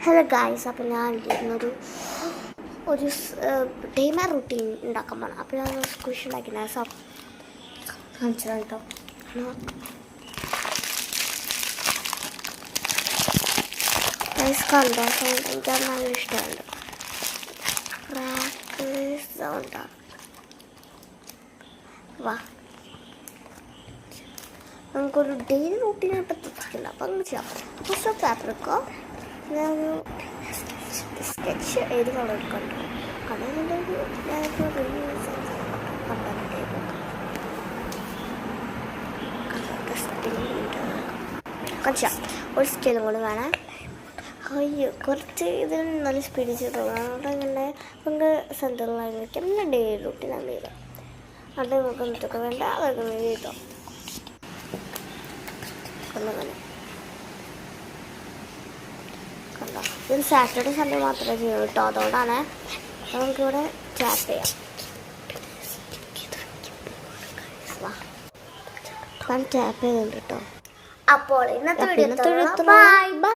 Hello guys, അപ്പോൾ ഞാൻ ഒരു ഡെയ്മർ റൂട്ടീൻ ഉണ്ടാക്കാൻ പോകണം. അപ്പോൾ ഞാൻ സ്ക്വിഷ് ഉണ്ടാക്കിയ കാണിച്ചത് കേട്ടോ. ഗൈസ് കണ്ടോ, എനിക്ക് അത് നല്ല ഇഷ്ടമുണ്ട്. സൗണ്ടാണ്. വാ, നമുക്കൊരു ഡെയിലി റൂട്ടീനെ പറ്റി പഠിക്കില്ല. അപ്പം അങ്ങനെ ചെയ്യാം. ഫസ്റ്റ് പേപ്പർ എടുക്കുക. ഞാനൊരു സ്കെച്ച് ഏത് കളർ എടുക്കണ്ടോ കണ്ടതിൻ്റെ കുറച്ച് ഒരു സ്കെയിലും കൂടി വേണം. അയ്യോ, കുറച്ച് ഇതിൽ നല്ല സ്പീഡ് ചെയ്ത് തോന്നുന്നത് അങ്ങനെ നമുക്ക് സെൻറ്ററിലായി വയ്ക്കാം. പിന്നെ ഡെയിലി റൂട്ടീനാണ് ചെയ്തത്. അത് നമുക്ക് എന്തൊക്കെ വേണ്ട അതൊക്കെ ചെയ്തോ. കണ്ടോ, ഇത് സാറ്റർഡേ സൺഡേ മാത്രമേ ചെയ്യൂ കേട്ടോ. അതുകൊണ്ടാണ് നമുക്കിവിടെ ചാറ്റ് ചെയ്യാം. ടാപ്പ് ചെയ്യുന്നുണ്ട് കേട്ടോ. അപ്പോൾ ഇന്നത്തെ വീഡിയോ